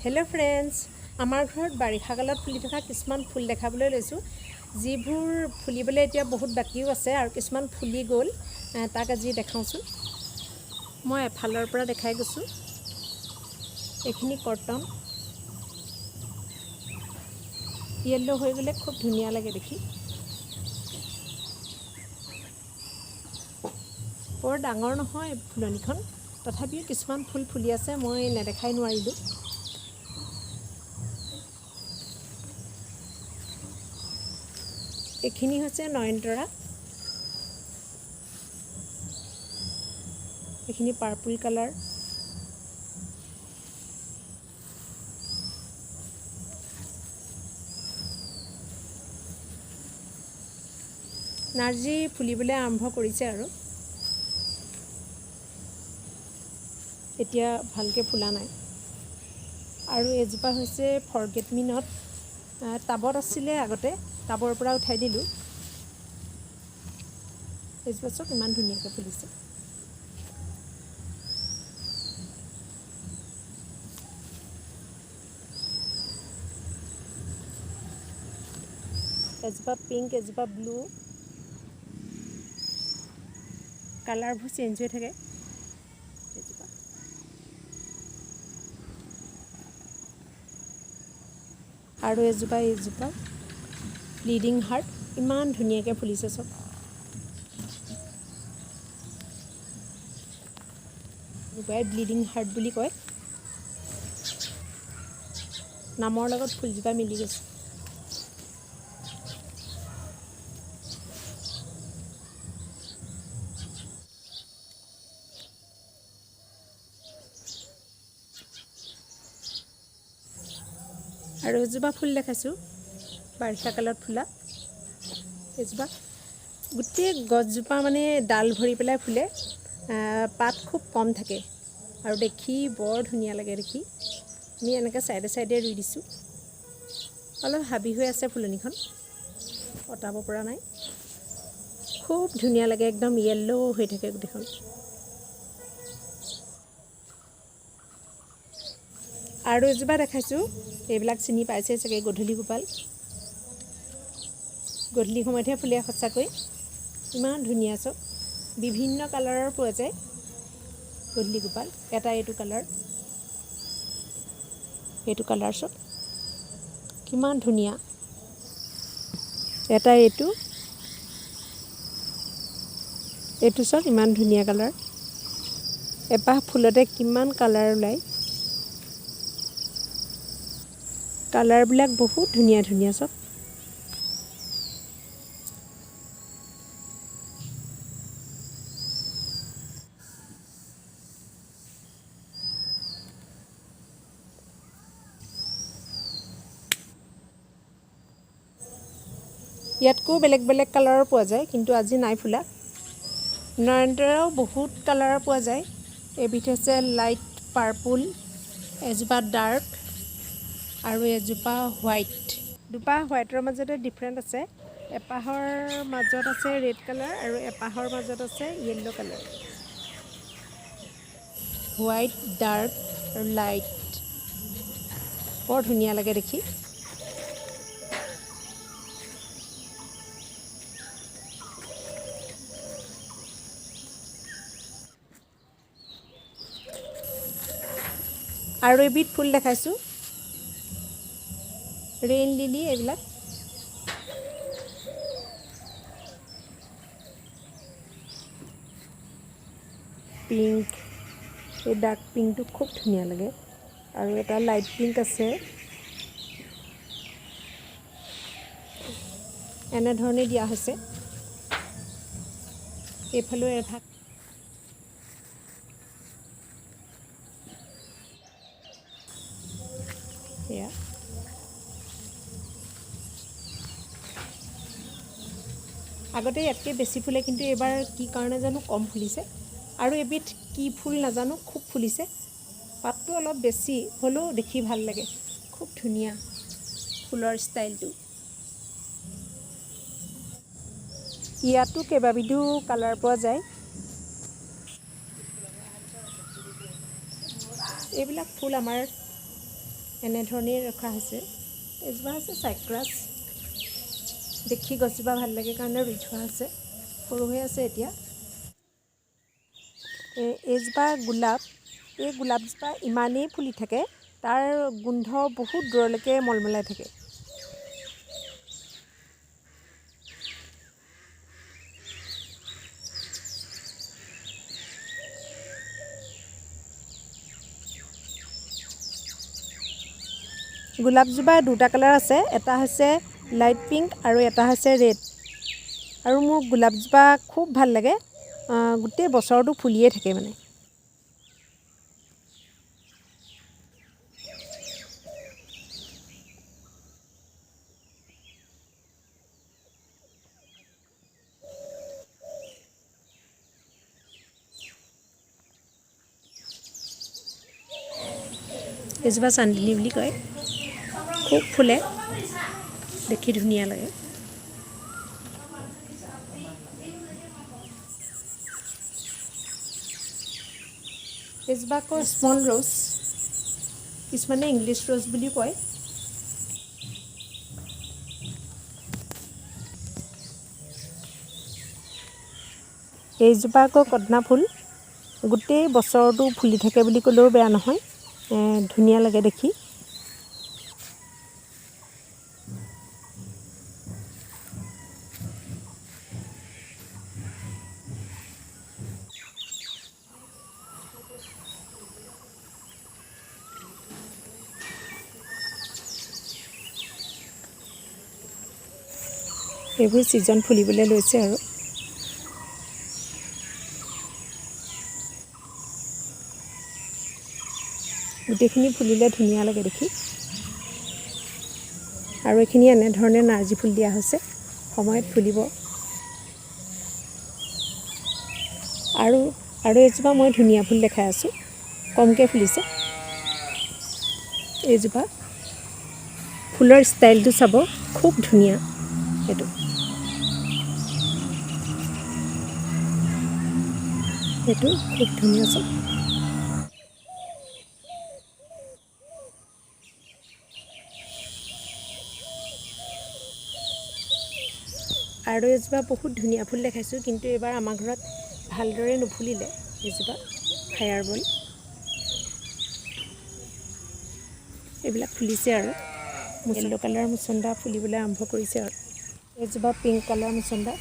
Hello friends आमार घर बारिषा कालत फुली थका किछुमान फुल देखाबले लैसु जिभुर फुलिबले एतिया बहुत बाकिও আছে আৰু किछुमान फुली गल ताक আজি देखाउछु মই এফালৰ পৰা দেখাই গৈছো এখিনি কটন येलो হৈ গলে খুব ধুনিয়া লাগে দেখি বৰ ডাঙৰ নহয় ফুলনিখন তথাপিও কিছমান ফুল ফুলি আছে মই নেদেখাই নোৱাৰিলো এখিনি হৈছে নয়নতৰা এখিনি পাৰ্পল কালাৰ নাৰ্জি ফুলিবলৈ আৰম্ভ কৰিছে আৰু এতিয়া ভালকে ফুলা নাই আৰু এজোপা হৈছে ফৰগেট মি নট টাবত আছিলে আগতে টাবৰ পৰা উঠাই দিলো এজোপা চব ইমান ধুনীয়াকৈ ফুলিছে এজোপা পিংক এজোপা ব্লু কালাৰবোৰ চেঞ্জ হৈ থাকে এজোপা আৰু এজোপা ব্লিডিং হাৰ্ট ইমান ধুনীয়াকৈ ফুলিছে সব এজোপাই ব্লিডিং হাৰ্ট বুলি কয় নামৰ লগত ফুলজোপা মিলি গৈছে আৰু এজোপা ফুল দেখাইছো বাৰিষা কালত ফুলা এজোপা গোটেই গছজোপা মানে ডাল ভৰি পেলাই ফুলে পাত খুব কম থাকে আৰু দেখি বৰ ধুনীয়া লাগে দেখি আমি এনেকৈ সাইডে সাইডে ৰুই দিছো অলপ হাবি হৈ আছে ফুলনিখন অটাব পৰা নাই খুব ধুনীয়া লাগে একদম ইয়েলো হৈ থাকে গোটেইখন আৰু এজোপা দেখাইছো এইবিলাক চিনি পাইছে চাগে গধূলি গোপাল গধূলি সময়তহে ফুলে সঁচাকৈ ইমান ধুনীয়া সব বিভিন্ন কালাৰৰ পোৱা যায় গধূলি গোপাল এটা এইটো কালাৰ সব কিমান ধুনীয়া এটা এইটো সব ইমান ধুনীয়া কালাৰ এপাহ ফুলতে কিমান কালাৰ ওলাই কালাৰ বিলাক বহুত ধুনীয়া ধুনীয়া সব ইয়াতকো বেলেগ বেলেগ কালাৰৰ পোৱা যায় কিন্তু আজি নাই ফুলা নয়নতৰাও বহুত কালাৰৰ পোৱা যায় এবিধ হৈছে লাইট পাৰ্পল এজোপা ডাৰ্ক আৰু এজোপা হোৱাইট দুপা হোৱাইটৰ মাজতে ডিফাৰেন্ট আছে এপাহৰ মাজত আছে ৰেড কালাৰ আৰু এপাহৰ মাজত আছে ইয়েলো কালাৰ হোৱাইট ডাৰ্ক আৰু লাইট বৰ ধুনীয়া লাগে দেখি আৰু এবিধ ফুল দেখাইছো ৰেইন লিলি এইবিলাক পিংক এই ডাৰ্ক পিংকটো খুব ধুনীয়া লাগে আৰু এটা লাইট পিংক আছে এনে ধৰণে দিয়া হৈছে এইফালেও এভাগ এয়া আগতে ইয়াতকৈ বেছি ফুলে কিন্তু এবাৰ কি কাৰণে জানো কম ফুলিছে আৰু এবিধ কি ফুল নাজানো খুব ফুলিছে পাতটো অলপ বেছি হলেও দেখি ভাল লাগে খুব ধুনীয়া ফুলৰ ষ্টাইলটো ইয়াতো কেইবাবিধো কালাৰ পোৱা যায় এইবিলাক ফুল আমাৰ এনেধৰণেই ৰখা হৈছে। এজোপা হৈছে চাইক্ৰাছ। দেখি গছজোপা ভাল লাগে কাৰণে ৰুই থোৱা আছে, সৰু হৈ আছে এতিয়া। এইজোপা গোলাপ। এই গোলাপজোপা ইমানেই ফুলি থাকে, তাৰ গোন্ধ বহুত দূৰলৈকে মলমলাই থাকে। গোলাপজোপা দুটা কালাৰ আছে, এটা হৈছে লাইট পিংক আৰু এটা হৈছে ৰেড। আৰু মোৰ গোলাপজোপা খুব ভাল লাগে, গোটেই বছৰটো ফুলিয়ে থাকে মানে। এজোপা চান্দিনী বুলি কয়, খুব ফুলে, দেখি ধুনীয়া লাগে। এজোপা আকৌ স্মল ৰ'জ, কিছুমানে ইংলিছ ৰ'জ বুলি কয়। এইজোপা আকৌ কদনা ফুল, গোটেই বছৰটো ফুলি থাকে বুলি ক'লেও বেয়া নহয়, ধুনীয়া লাগে দেখি। এইবোৰ ছিজন ফুলিবলৈ লৈছে আৰু। গোটেইখিনি ফুলিলে ধুনীয়া লাগে দেখি। আৰু এইখিনি এনেধৰণে নাৰ্জী ফুল দিয়া হৈছে, সময়ত ফুলিব। আৰু এজোপা মই ধুনীয়া ফুল দেখাই আছোঁ, কমকৈ ফুলিছে। এইজোপা ফুলৰ ষ্টাইলটো চাব, খুব ধুনীয়া। সেইটো খুব ধুনীয়া চাব। আৰু এজোপা বহুত ধুনীয়া ফুল দেখাইছোঁ, কিন্তু এইবাৰ আমাৰ ঘৰত ভালদৰে নুফুলিলে। এজোপা ফায়াৰবল। এইবিলাক ফুলিছে আৰু য়েল্ল' কালাৰ মুচন্দা ফুলিবলৈ আৰম্ভ কৰিছে আৰু। এজোপা পিংক কালাৰ মুচন্দা।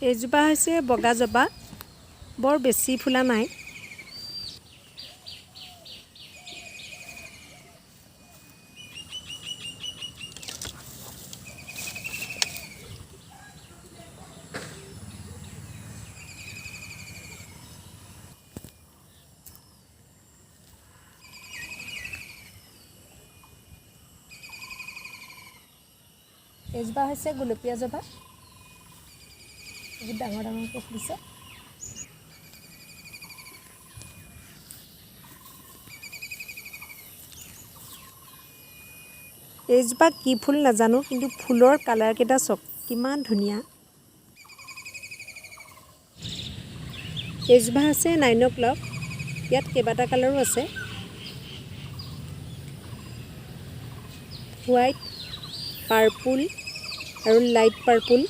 এইজোপা হৈছে বগা জবা, বৰ বেছি ফুলা নাই। এইজোপা হৈছে গোলপীয়া জবা, বহুত ডাঙৰ ডাঙৰকৈ ফুলিছে। এইজোপা কি ফুল নাজানো, কিন্তু ফুলৰ কালাৰকেইটা চাওক কিমান ধুনীয়া। এইজোপা হৈছে 9 o'clock, ইয়াত কেইবাটা কালাৰো আছে। হোৱাইট, পাৰ্পুল আৰু লাইট পাৰ্পুল।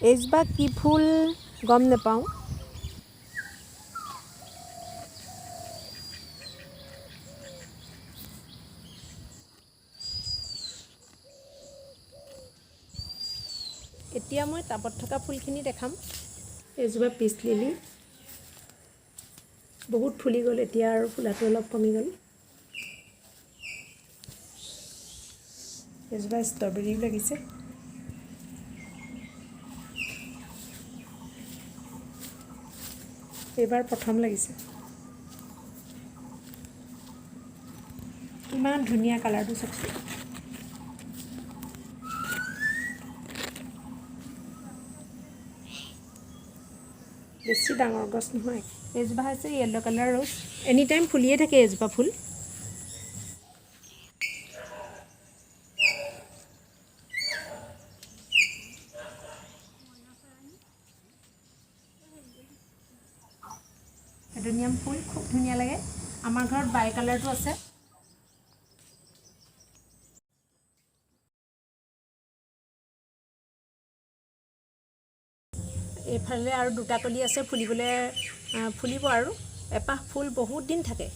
এইজোপা কি ফুল গম নাপাওঁ। এতিয়া মই টাবত থকা ফুলখিনি দেখাম। এইজোপা পিচ লিলি, বহুত ফুলি গ'ল, এতিয়া আৰু ফুলাটো অলপ কমি গ'ল। এইজোপা ষ্ট্ৰবেৰীও লাগিছে। এইবাৰ প্ৰথম লাগিছে। কিমান ধুনীয়া কালাৰটো চাওকচোন। বেছি ডাঙৰ গছ নহয়। এইজোপা হৈছে yellow' colour rose. Any time ফুলিয়ে থাকে এইজোপা ফুল। এডেনিয়াম ফুল খুব ধুনীয়া লাগে। আমাৰ ঘৰত বাই কালাৰটো আছে। এইফালে আৰু দুটা কলি আছে, ফুলিবলৈ ফুলিব আৰু এপাহ ফুল বহুত দিন থাকে।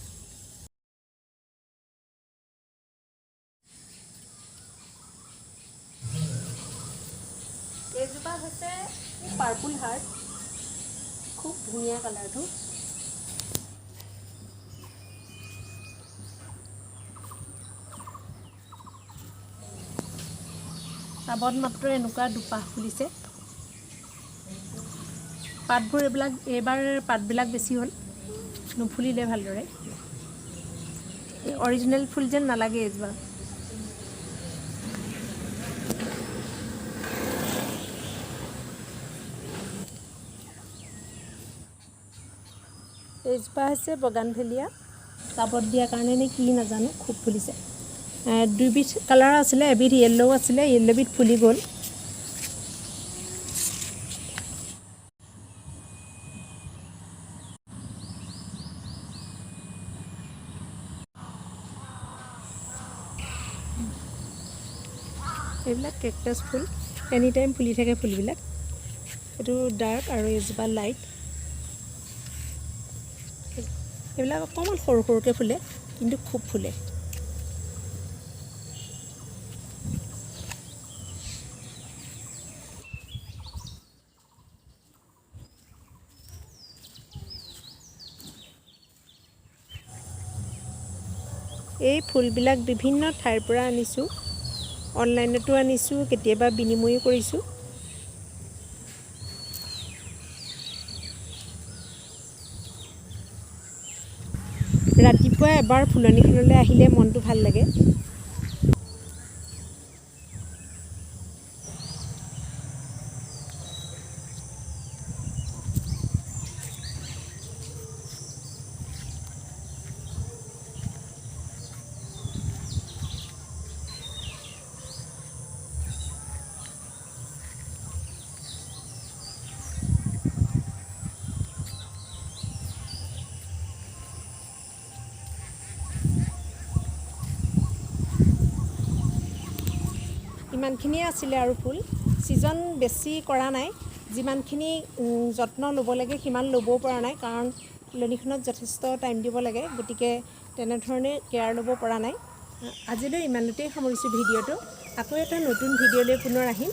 এইজোপা হৈছে পাৰ্পুল হাৰ্ট, খুব ধুনীয়া কালাৰটো। টাবত মাত্ৰ এনেকুৱা দুপাহ ফুলিছে। পাতবোৰ এইবাৰ পাতবিলাক বেছি হ'ল, নুফুলিলে ভালদৰে। অৰিজিনেল ফুল যেন নালাগে এইজোপা। এইজোপা হৈছে বগানভেলিয়া। টাবত দিয়াৰ কাৰণে নে কি নাজানো, খুব ফুলিছে। দুইবিধ কালাৰ আছিলে, এবিধ য়েল্ল' আছিলে, য়েল্ল'বিধ ফুলি গ'ল। এইবিলাক কেকটাছ ফুল, এনি টাইম ফুলি থাকে ফুলবিলাক। এইটো ডাৰ্ক আৰু এইজোপা লাইট। এইবিলাক অকণমান সৰু সৰুকৈ ফুলে, কিন্তু খুব ফুলে। এই ফুলবিলাক বিভিন্ন ঠাইৰ পৰা আনিছোঁ, অনলাইনতো আনিছোঁ, কেতিয়াবা বিনিময়ো কৰিছোঁ। ৰাতিপুৱা এবাৰ ফুলনিখনলৈ আহিলে মনটো ভাল লাগে। ইমানখিনিয়ে আছিলে আৰু ফুল। ছিজন বেছি কৰা নাই, যিমানখিনি যত্ন ল'ব লাগে সিমান ল'বও পৰা নাই, কাৰণ ফুলনিখনত যথেষ্ট টাইম দিব লাগে, গতিকে তেনেধৰণে কেয়াৰ ল'ব পৰা নাই। আজিলৈ ইমানতেই সামৰিছোঁ ভিডিঅ'টো। আকৌ এটা নতুন ভিডিঅ'লৈ পুনৰ আহিম।